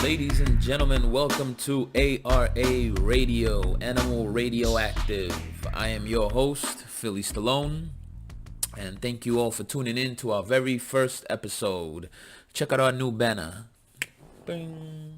Ladies and gentlemen, welcome to ARA Radio, Animal Radioactive. I am your host, Philly Stallone, and thank you all for tuning in to our very first episode. Check out our new banner. Bing.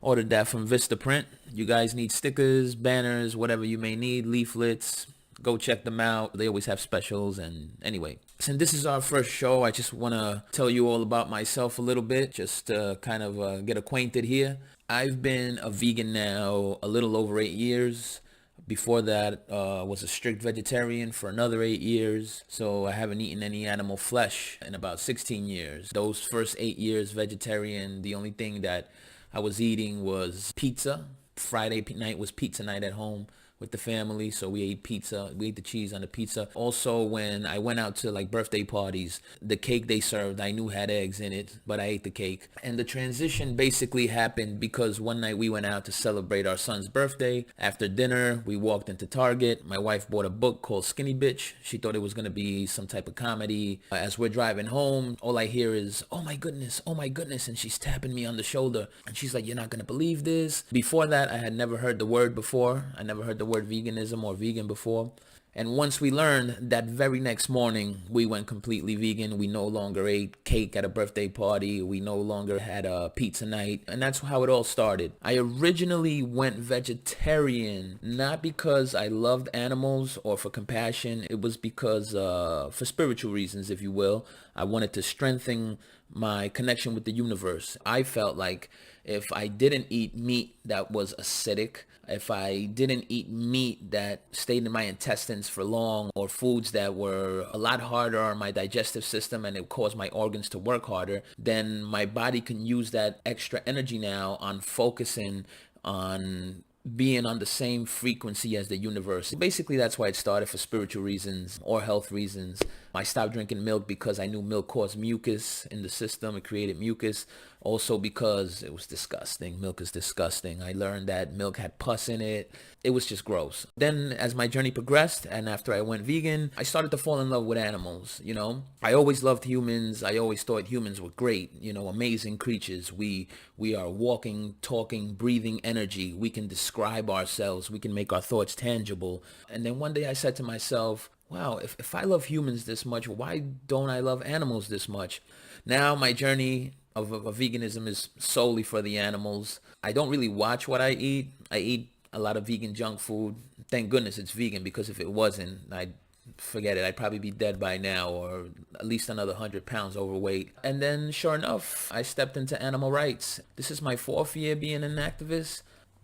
Ordered that from Vistaprint. You guys need stickers, banners, whatever you may need, leaflets. Go check them out. They always have specials. And anyway, since this is our first show, I just want to tell you all about myself a little bit, just to kind of get acquainted here. I've been a vegan now a little over 8 years. Before that, was a strict vegetarian for another 8 years. So I haven't eaten any animal flesh in about 16 years. Those first 8 years vegetarian, the only thing that I was eating was pizza. Friday night was pizza night at home with the family, so we ate pizza. We ate the cheese on the pizza. Also, when I went out to like birthday parties, the cake they served I knew had eggs in it, but I ate the cake. And the transition basically happened because one night we went out to celebrate our son's birthday. After dinner, we walked into Target. My wife bought a book called Skinny Bitch. She thought it was going to be some type of comedy. As we're driving home, all I hear is, oh my goodness, and she's tapping me on the shoulder. And she's like, you're not going to believe this. Before that, I had never heard the word before. I never heard the word veganism or vegan before. And once we learned, that very next morning, we went completely vegan. We no longer ate cake at a birthday party. We no longer had a pizza night. And that's how it all started. I originally went vegetarian, not because I loved animals or for compassion. It was because, for spiritual reasons, if you will, I wanted to strengthen my connection with the universe. I felt like if I didn't eat meat that was acidic, if I didn't eat meat that stayed in my intestines for long, or foods that were a lot harder on my digestive system and it caused my organs to work harder, then my body can use that extra energy now on focusing on being on the same frequency as the universe. Basically, that's why it started, for spiritual reasons or health reasons. I stopped drinking milk because I knew milk caused mucus in the system. It created mucus. Also because it was disgusting. Milk is disgusting. I learned that milk had pus in it. It was just gross. Then as my journey progressed and after I went vegan, I started to fall in love with animals, you know. I always loved humans. I always thought humans were great, you know, amazing creatures. We are walking, talking, breathing energy. We can describe ourselves. We can make our thoughts tangible. And then one day I said to myself, wow, if I love humans this much, why don't I love animals this much? Now my journey of veganism is solely for the animals. I don't really watch what I eat. I eat a lot of vegan junk food. Thank goodness it's vegan, because if it wasn't, I'd forget it. I'd probably be dead by now, or at least another 100 pounds overweight. And then sure enough, I stepped into animal rights. This is my 4th year being an activist.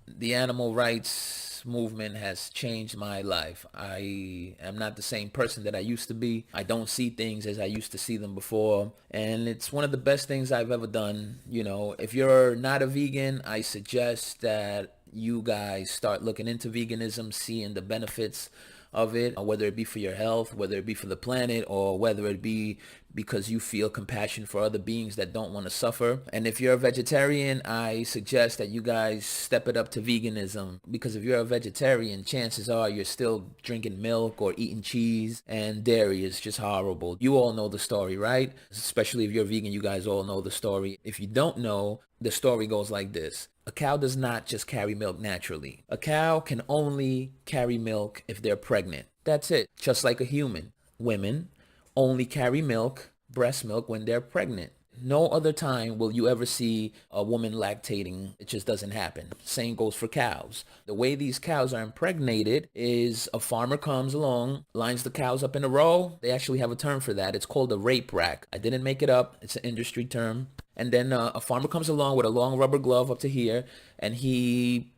The animal rights movement has changed my life. I am not the same person that I used to be. I don't see things as I used to see them before. And it's one of the best things I've ever done. You know, if you're not a vegan, I suggest that you guys start looking into veganism, seeing the benefits of it, whether it be for your health, whether it be for the planet, or whether it be because you feel compassion for other beings that don't want to suffer. And if you're a vegetarian, I suggest that you guys step it up to veganism, because if you're a vegetarian, chances are you're still drinking milk or eating cheese, and dairy is just horrible. You all know the story, right? Especially if you're vegan, you guys all know the story. If you don't know, the story goes like this. A cow does not just carry milk naturally. A cow can only carry milk if they're pregnant. That's it. Just like a human. Women only carry milk, breast milk, when they're pregnant. No other time will you ever see a woman lactating. It just doesn't happen. Same goes for cows. The way these cows are impregnated is a farmer comes along, lines the cows up in a row. They actually have a term for that. It's called a rape rack. I didn't make it up. It's an industry term. And then a farmer comes along with a long rubber glove up to here, and he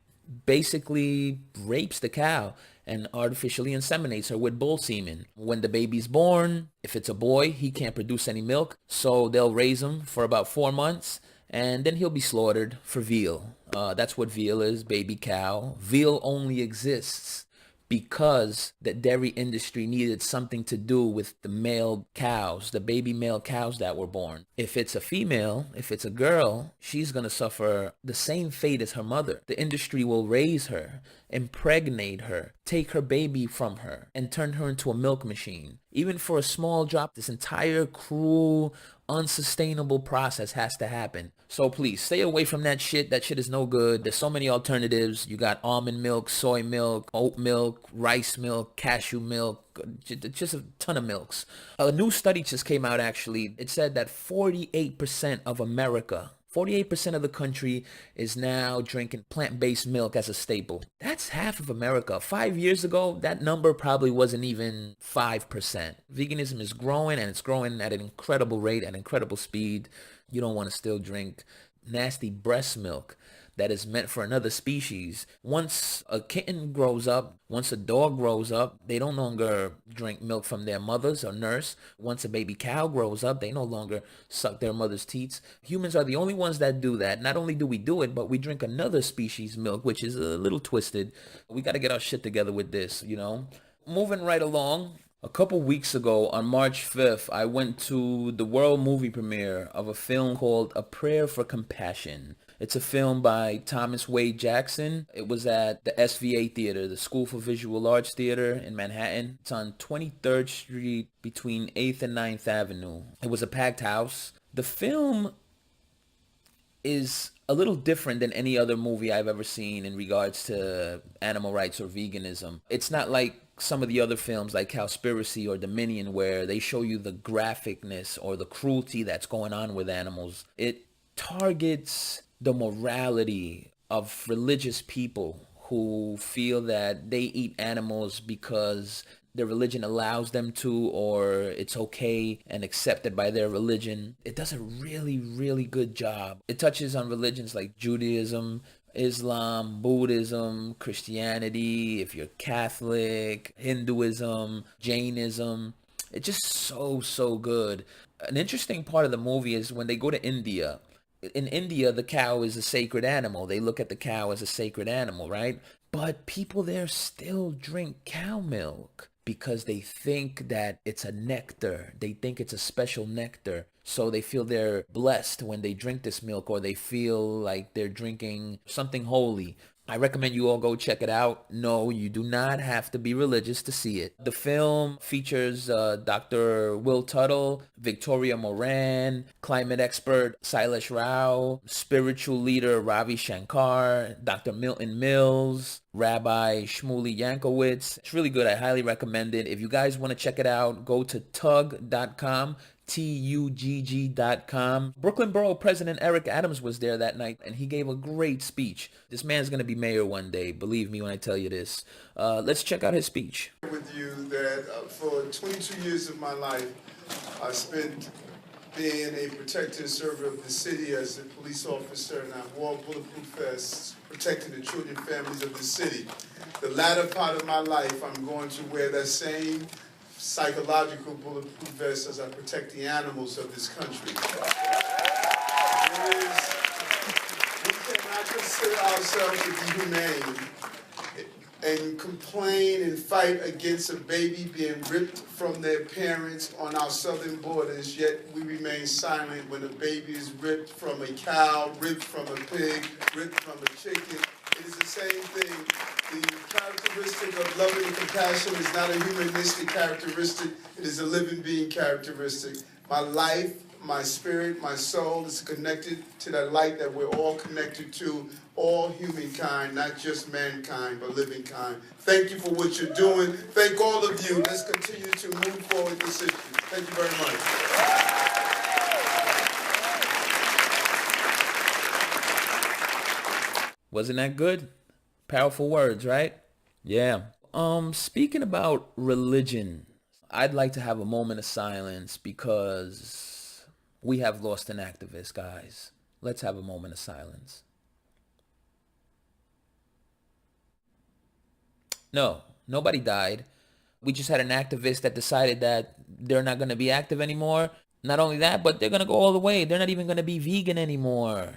basically rapes the cow and artificially inseminates her with bull semen. When the baby's born, if it's a boy, he can't produce any milk, so they'll raise him for about 4 months, and then he'll be slaughtered for veal. That's what veal is, baby cow. Veal only exists because the dairy industry needed something to do with the male cows, the baby male cows that were born. If it's a female, if it's a girl, she's going to suffer the same fate as her mother. The industry will raise her, impregnate her, take her baby from her and turn her into a milk machine. Even for a small drop, this entire cruel, unsustainable process has to happen. So please stay away from that shit. That shit is no good. There's so many alternatives. You got almond milk, soy milk, oat milk, rice milk, cashew milk, just a ton of milks. A new study just came out actually. It said that 48% of America, 48% of the country is now drinking plant-based milk as a staple. That's half of America. 5 years ago, that number probably wasn't even 5%. Veganism is growing, and it's growing at an incredible rate, at incredible speed. You don't want to still drink nasty breast milk that is meant for another species. Once a kitten grows up, once a dog grows up, they don't longer drink milk from their mothers or nurse. Once a baby cow grows up, they no longer suck their mother's teats. Humans are the only ones that do that. Not only do we do it, but we drink another species' milk, which is a little twisted. We got to get our shit together with this, you know? Moving right along. A couple weeks ago, on March 5th, I went to the world movie premiere of a film called A Prayer for Compassion. It's a film by Thomas Wade Jackson. It was at the SVA Theater, the School for Visual Arts Theater in Manhattan. It's on 23rd Street between 8th and 9th Avenue. It was a packed house. The film is a little different than any other movie I've ever seen in regards to animal rights or veganism. It's not like some of the other films like Cowspiracy or Dominion where they show you the graphicness or the cruelty that's going on with animals. It targets the morality of religious people who feel that they eat animals because their religion allows them to, or it's okay and accepted by their religion. It does a really, really good job. It touches on religions like Judaism, Islam, Buddhism, Christianity, if you're Catholic, Hinduism, Jainism. It's just so good. An interesting part of the movie is when they go to India. In India, the cow is a sacred animal. They look at the cow as a sacred animal, right? But people there still drink cow milk because they think that it's a nectar. They think it's a special nectar. So they feel they're blessed when they drink this milk, or they feel like they're drinking something holy. I recommend you all go check it out. No, you do not have to be religious to see it. The film features Dr. Will Tuttle, Victoria Moran, climate expert Sailesh Rao, spiritual leader Ravi Shankar, Dr. Milton Mills, Rabbi Shmuley Yankowitz. It's really good. I highly recommend it. If you guys want to check it out, go to tugg.com. TUGG.com. Brooklyn Borough President Eric Adams was there that night, and he gave a great speech. This man's going to be mayor one day. Believe me when I tell you this. Let's check out his speech. With you that for 22 years of my life, I spent being a protector and server of the city as a police officer, and I wore bulletproof vests protecting the children and families of the city. The latter part of my life, I'm going to wear that same psychological bulletproof vest as I protect the animals of this country. We cannot consider ourselves to be humane and complain and fight against a baby being ripped from their parents on our southern borders, yet we remain silent when a baby is ripped from a cow, ripped from a pig, ripped from a chicken. It is the same thing. The characteristic of loving and compassion is not a humanistic characteristic. It is a living being characteristic. My life, my spirit, my soul is connected to that light that we're all connected to, all humankind, not just mankind, but living kind. Thank you for what you're doing. Thank all of you. Let's continue to move forward this issue. Thank you very much. Wasn't that good? Powerful words, right? Yeah. Speaking about religion, I'd like to have a moment of silence because we have lost an activist, guys. Let's have a moment of silence. No, nobody died. We just had an activist that decided that they're not going to be active anymore. Not only that, but they're going to go all the way. They're not even going to be vegan anymore.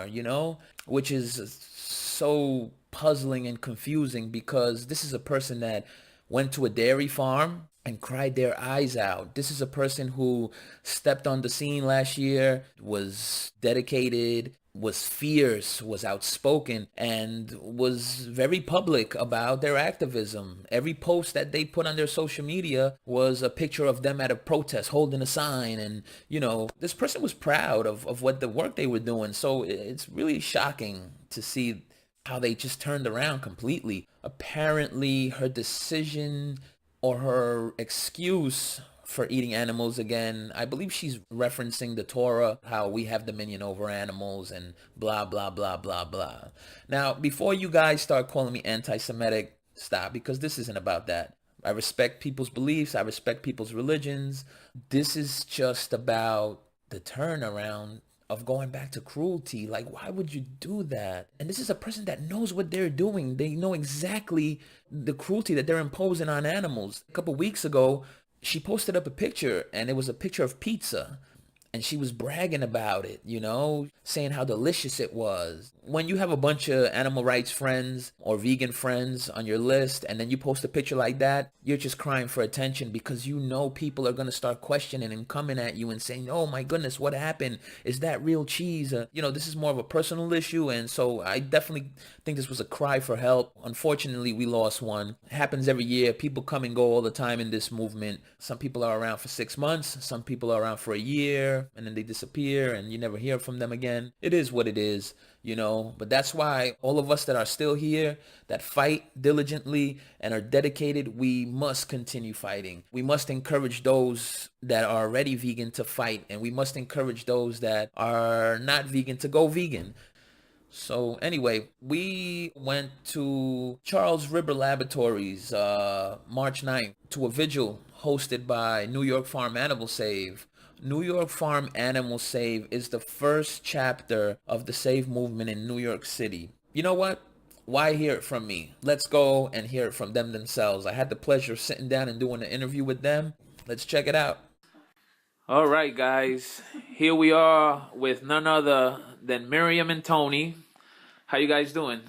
You know, which is so puzzling and confusing because this is a person that went to a dairy farm and cried their eyes out. This is a person who stepped on the scene last year, was dedicated, was fierce, was outspoken, and was very public about their activism. Every post that they put on their social media was a picture of them at a protest holding a sign. And, this person was proud of what the work they were doing. So it's really shocking to see how they just turned around completely. Apparently, her decision or her excuse for eating animals again, I believe she's referencing the Torah, how we have dominion over animals and blah, blah, blah, blah, blah. Now, before you guys start calling me anti-Semitic, stop, because this isn't about that. I respect people's beliefs. I respect people's religions. This is just about the turnaround of going back to cruelty. Like, why would you do that? And this is a person that knows what they're doing. They know exactly the cruelty that they're imposing on animals. A couple weeks ago, she posted up a picture, and it was a picture of pizza. And she was bragging about it, saying how delicious it was. When you have a bunch of animal rights friends or vegan friends on your list, and then you post a picture like that, you're just crying for attention, because people are going to start questioning and coming at you and saying, oh my goodness, what happened? Is that real cheese? This is more of a personal issue. And so I definitely think this was a cry for help. Unfortunately, we lost one. It happens every year. People come and go all the time in this movement. Some people are around for 6 months. Some people are around for a year, and then they disappear and you never hear from them again. It is what it is, but that's why all of us that are still here, that fight diligently and are dedicated, we must continue fighting. We must encourage those that are already vegan to fight, and we must encourage those that are not vegan to go vegan. So anyway, we went to Charles River Laboratories March 9th to a vigil hosted by New York Farm Animal Save. New York Farm Animal Save is the first chapter of the Save movement in New York City. You know what? Why hear it from me? Let's go and hear it from them themselves. I had the pleasure of sitting down and doing an interview with them. Let's check it out. All right, guys. Here we are with none other than Miriam and Tony. How you guys doing?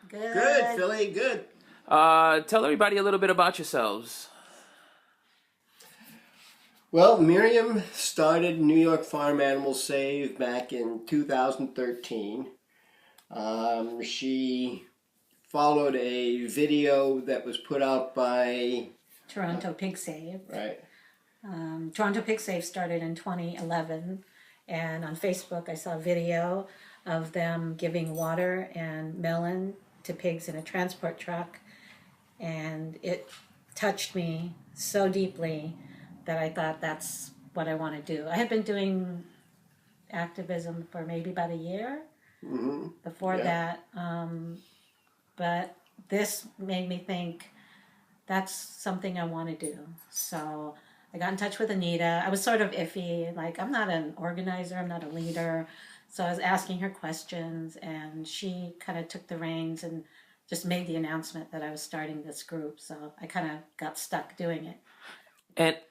Good, Philly, good. Tell everybody a little bit about yourselves. Well, Miriam started New York Farm Animal Save back in 2013. She followed a video that was put out by Toronto Pig Save. Right. Toronto Pig Save started in 2011, and on Facebook I saw a video of them giving water and melon to pigs in a transport truck, and it touched me so deeply that I thought that's what I want to do. I had been doing activism for maybe about a year before that, but this made me think that's something I want to do. So I got in touch with Anita. I was sort of iffy, like I'm not an organizer, I'm not a leader. So I was asking her questions, and she kind of took the reins and just made the announcement that I was starting this group. So I kind of got stuck doing it.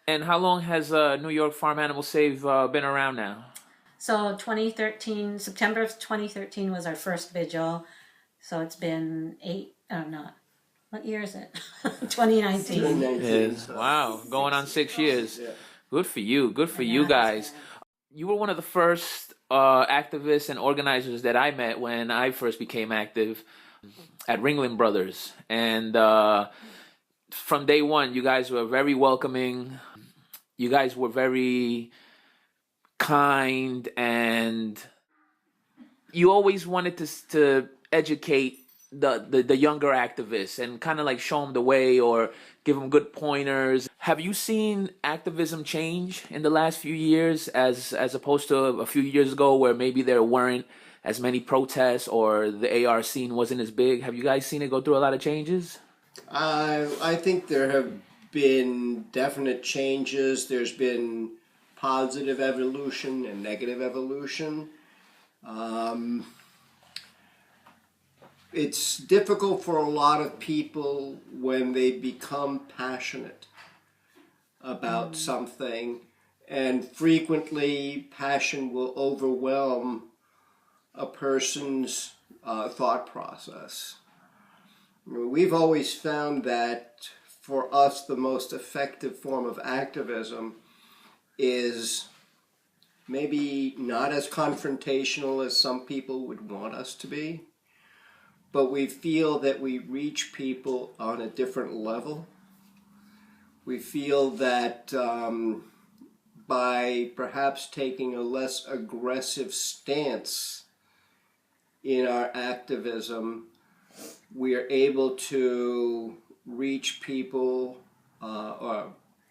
And how long has New York Farm Animal Save been around now? So 2013, September of 2013 was our first vigil. So it's been what year is it? 2019. Yes. Wow, going on 6 years. Yeah. Good for you. Good for you guys. You were one of the first activists and organizers that I met when I first became active at Ringling Brothers. And from day one, you guys were very welcoming. You guys were very kind, and you always wanted to educate the younger activists and kind of like show them the way or give them good pointers. Have you seen activism change in the last few years as opposed to a few years ago where maybe there weren't as many protests or the AR scene wasn't as big? Have you guys seen it go through a lot of changes? I think there have been definite changes. There's been positive evolution and negative evolution. It's difficult for a lot of people when they become passionate about something, and frequently passion will overwhelm a person's thought process. We've always found that for us, the most effective form of activism is maybe not as confrontational as some people would want us to be, but we feel that we reach people on a different level. We feel that by perhaps taking a less aggressive stance in our activism, we are able to reach people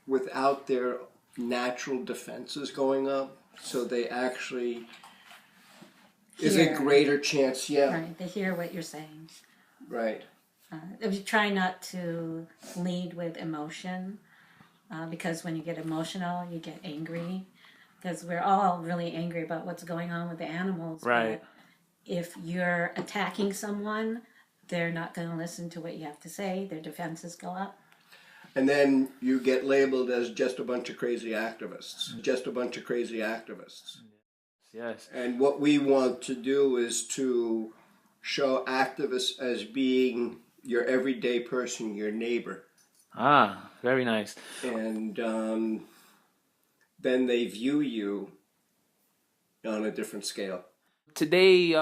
without their natural defenses going up, so they actually is a greater chance. Yeah, Right, they hear what you're saying. right. If you try not to lead with emotion, because when you get emotional, you get angry. Because we're all really angry about what's going on with the animals. Right. But if you're attacking someone, they're not going to listen to what you have to say. Their defenses go up. And then you get labeled as just a bunch of crazy activists. Just a bunch of crazy activists. Yes. And what we want to do is to show activists as being your everyday person, your neighbor. Ah, very nice. And then they view you on a different scale. Today,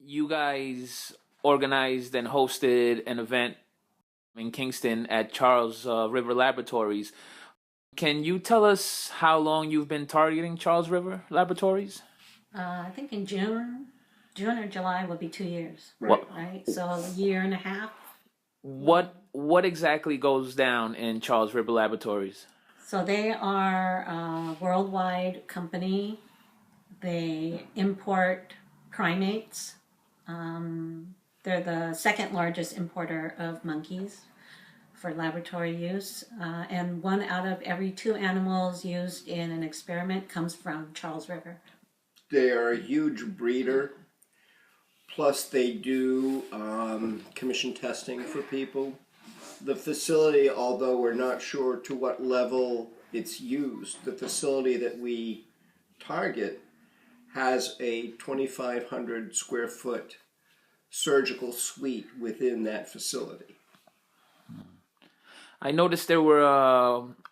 you guys organized and hosted an event in Kingston at Charles River Laboratories. Can you tell us how long you've been targeting Charles River Laboratories? I think in June or July will be 2 years. What Right? So a year and a half. what exactly goes down in Charles River Laboratories? So they are a worldwide company. They import primates. They're the second largest importer of monkeys for laboratory use. And 1 out of every 2 animals used in an experiment comes from Charles River. They are a huge breeder. Plus, they do commission testing for people. The facility, although we're not sure to what level it's used, the facility that we target has a 2,500 square foot surgical suite within that facility. I noticed there were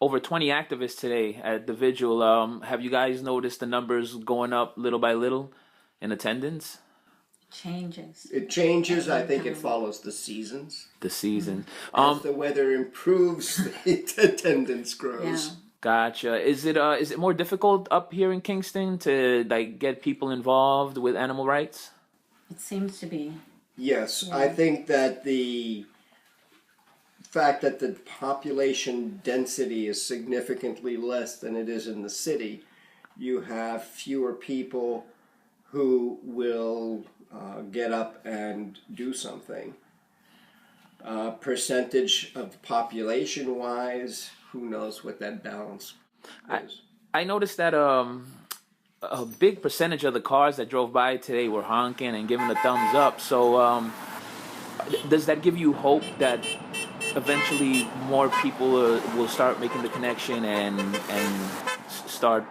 over 20 activists today at the vigil. Have you guys noticed the numbers going up little by little in attendance? Changes. It changes. I think it follows the seasons. The season. As the weather improves, the attendance grows. Yeah. Gotcha. Is it more difficult up here in Kingston to like get people involved with animal rights? It seems to be. Yes, Yeah. I think that the fact that the population density is significantly less than it is in the city, you have fewer people who will get up and do something. Percentage of population wise, who knows what that balance is. I noticed that a big percentage of the cars that drove by today were honking and giving a thumbs up. So does that give you hope that eventually more people will start making the connection and start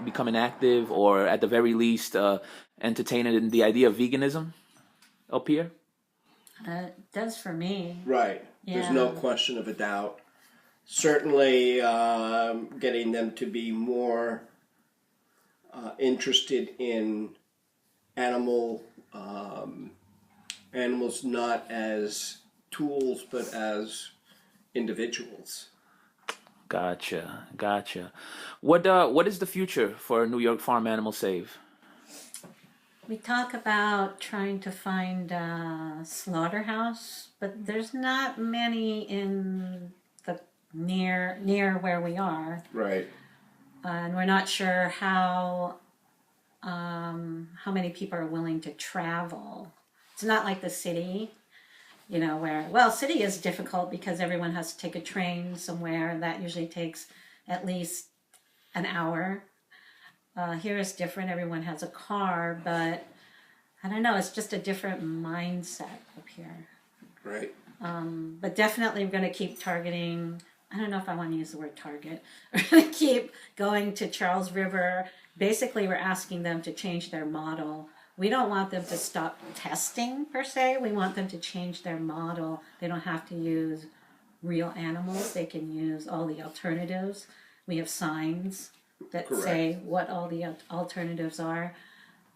becoming active, or at the very least entertaining the idea of veganism up here? It does for me. Right. There's no question of a doubt. Certainly getting them to be more interested in animals not as tools but as individuals. Gotcha. What is the future for New York Farm Animal Save? We talk about trying to find a slaughterhouse, but there's not many in the near where we are, Right. and we're not sure how many people are willing to travel. It's not like the city, where city is difficult because everyone has to take a train somewhere, and that usually takes at least an hour. Here is different. Everyone has a car, but I don't know. It's just a different mindset up here. Right. But definitely we're going to keep targeting. I don't know if I want to use the word target. We're going to keep going to Charles River. Basically, we're asking them to change their model. We don't want them to stop testing, per se. We want them to change their model. They don't have to use real animals. They can use all the alternatives. We have signs that Correct. say what all the alternatives are.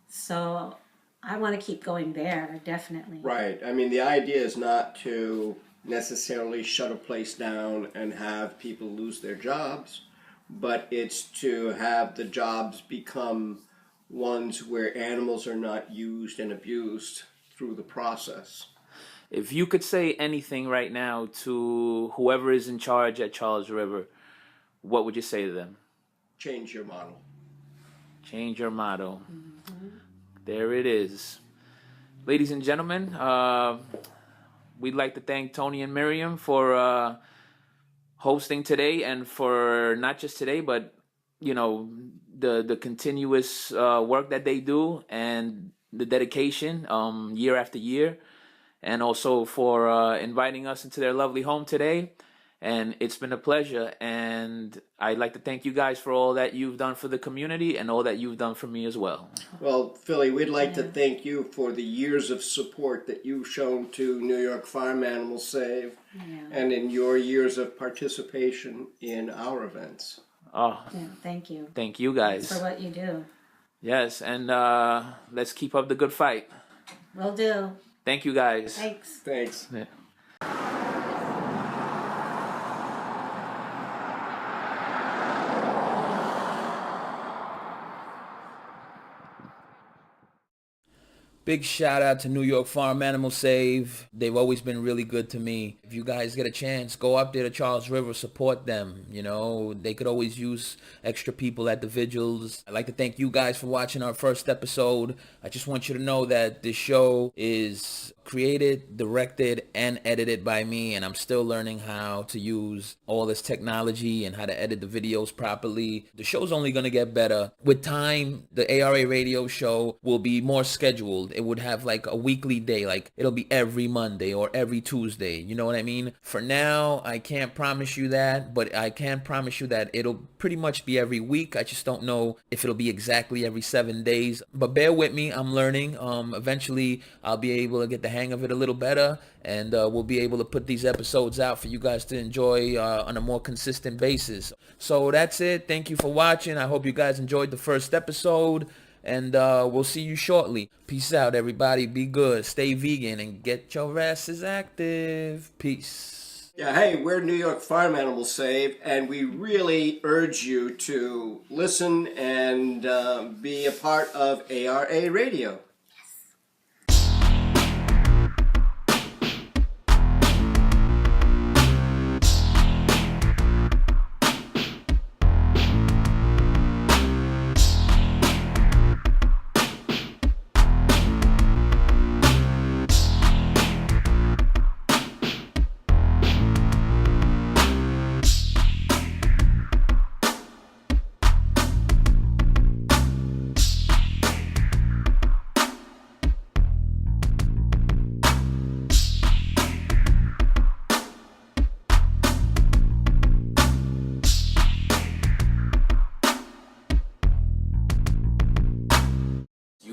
So I want to keep going there, definitely. Right. I mean, the idea is not to necessarily shut a place down and have people lose their jobs, but it's to have the jobs become ones where animals are not used and abused through the process. If you could say anything right now to whoever is in charge at Charles River, what would you say to them? Change your model. Change your motto. There it is. Ladies and gentlemen, we'd like to thank Tony and Miriam for hosting today, and for not just today, but the continuous work that they do and the dedication year after year, and also for inviting us into their lovely home today. And it's been a pleasure, and I'd like to thank you guys for all that you've done for the community and all that you've done for me as well. Well, Philly, we'd like to thank you for the years of support that you've shown to New York Farm Animal Save, and in your years of participation in our events. Oh, Thank you thank you guys. for what you do. Yes, and let's keep up the good fight. Will do. Thank you guys. Thanks. Thanks. Yeah. Big shout out to New York Farm Animal Save. They've always been really good to me. If you guys get a chance, go up there to Charles River, support them. They could always use extra people at the vigils. I'd like to thank you guys for watching our first episode. I just want you to know that this show is created, directed, and edited by me, and I'm still learning how to use all this technology and how to edit the videos properly. The show's only going to get better. With time, the ARA radio show will be more scheduled. It would have like a weekly day, like it'll be every Monday or every Tuesday. You know what I mean? For now, I can't promise you that, but I can promise you that it'll pretty much be every week. I just don't know if it'll be exactly every 7 days, but bear with me. I'm learning. Eventually, I'll be able to get the hang of it a little better, and we'll be able to put these episodes out for you guys to enjoy on a more consistent basis. So that's it. Thank you for watching. I hope you guys enjoyed the first episode, and we'll see you shortly. Peace out, everybody. Be good, stay vegan, and get your asses active. Peace. Yeah, hey, we're New York Farm Animal Save, and we really urge you to listen and be a part of ARA Radio.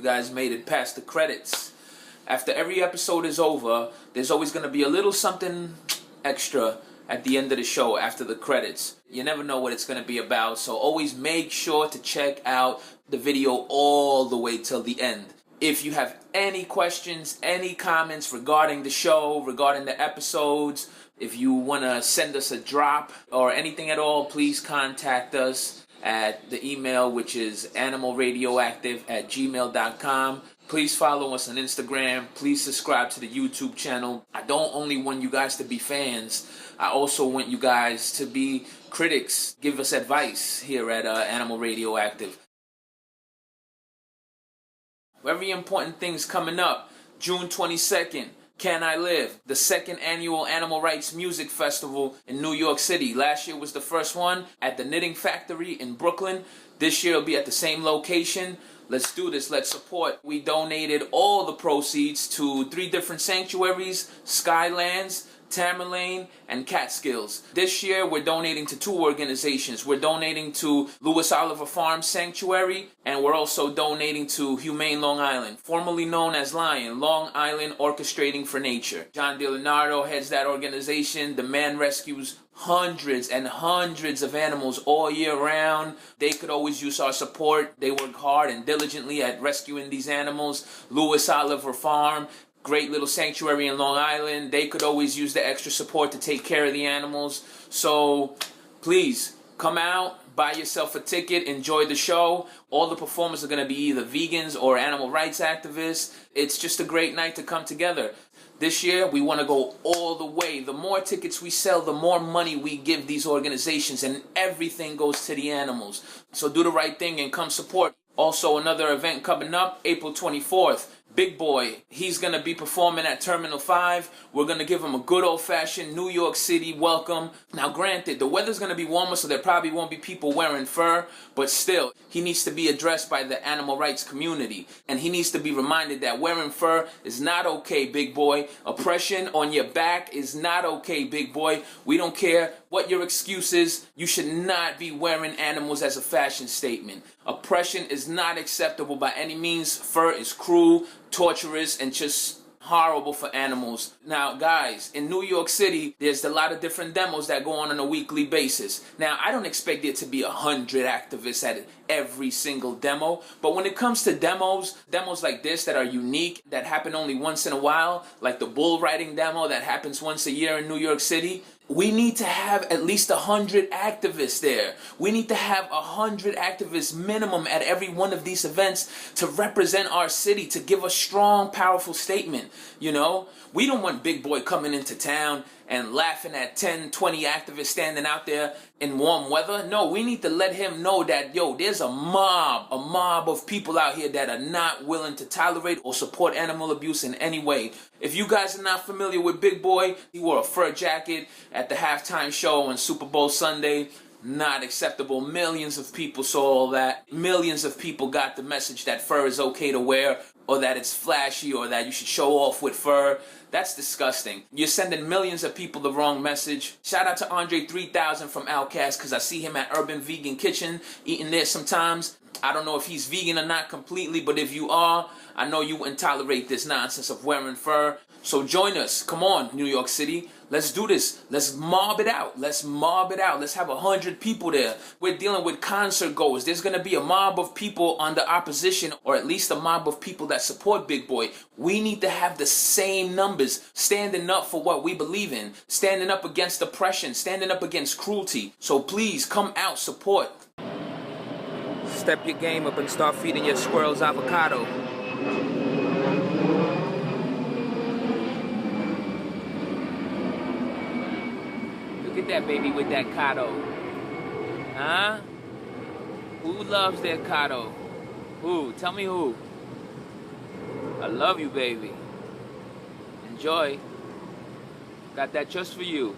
Guys made it past the credits. After every episode is over, there's always going to be a little something extra at the end of the show after the credits. You never know what it's going to be about, so always make sure to check out the video all the way till the end. If you have any questions, any comments regarding the show, regarding the episodes, if you want to send us a drop or anything at all, please contact us at the email, which is animalradioactive@gmail.com. Please follow us on Instagram. Please subscribe to the YouTube channel. I don't only want you guys to be fans, I also want you guys to be critics. Give us advice here at Animal Radioactive. Very important things coming up. June 22nd. Can I Live? The second annual Animal Rights Music Festival in New York City. Last year was the first one at the Knitting Factory in Brooklyn. This year it'll be at the same location. Let's do this. Let's support. We donated all the proceeds to 3 different sanctuaries: Skylands, Tamerlane, and Catskills. This year, we're donating to 2 organizations. We're donating to Lewis Oliver Farm Sanctuary, and we're also donating to Humane Long Island, formerly known as Lion, Long Island Orchestrating for Nature. John DiLeonardo heads that organization. The man rescues hundreds and hundreds of animals all year round. They could always use our support. They work hard and diligently at rescuing these animals. Lewis Oliver Farm, great little sanctuary in Long Island. They could always use the extra support to take care of the animals. So please come out, buy yourself a ticket, enjoy the show. All the performers are going to be either vegans or animal rights activists. It's just a great night to come together. This year, we want to go all the way. The more tickets we sell, the more money we give these organizations, and everything goes to the animals. So do the right thing and come support. Also, another event coming up, April 24th. Big Boy, he's going to be performing at Terminal 5. We're going to give him a good old-fashioned New York City welcome. Now, granted, the weather's going to be warmer, so there probably won't be people wearing fur, but still, he needs to be addressed by the animal rights community, and he needs to be reminded that wearing fur is not okay, Big Boy. Oppression on your back is not okay, Big Boy. We don't care what your excuse is. You should not be wearing animals as a fashion statement. Oppression is not acceptable by any means. Fur is cruel, torturous, and just horrible for animals. Now, guys, in New York City, there's a lot of different demos that go on a weekly basis. Now, I don't expect it to be 100 activists at every single demo, but when it comes to demos like this that are unique, that happen only once in a while, like the bull riding demo that happens once a year in New York City, we need to have at least 100 activists there. We need to have 100 activists minimum at every one of these events to represent our city, to give a strong, powerful statement. You know, we don't want Big Boy coming into town and laughing at 10, 20 activists standing out there in warm weather. No, we need to let him know that, yo, there's a mob of people out here that are not willing to tolerate or support animal abuse in any way. If you guys are not familiar with Big Boy, he wore a fur jacket at the halftime show on Super Bowl Sunday. Not acceptable. Millions of people saw all that. Millions of people got the message that fur is okay to wear, or that it's flashy, or that you should show off with fur. That's disgusting. You're sending millions of people the wrong message. Shout out to Andre 3000 from Outkast, because I see him at Urban Vegan Kitchen eating there sometimes. I don't know if he's vegan or not completely, but if you are, I know you wouldn't tolerate this nonsense of wearing fur. So join us. Come on, New York City. Let's do this. Let's mob it out. Let's have 100 people there. We're dealing with concert goers. There's going to be a mob of people on the opposition, or at least a mob of people that support Big Boy. We need to have the same numbers, standing up for what we believe in, standing up against oppression, standing up against cruelty. So please come out, support. Step your game up and start feeding your squirrels avocado. Look at that baby with that cado. Huh? Who loves their cado? Who? Tell me who. I love you, baby. Enjoy. Got that just for you.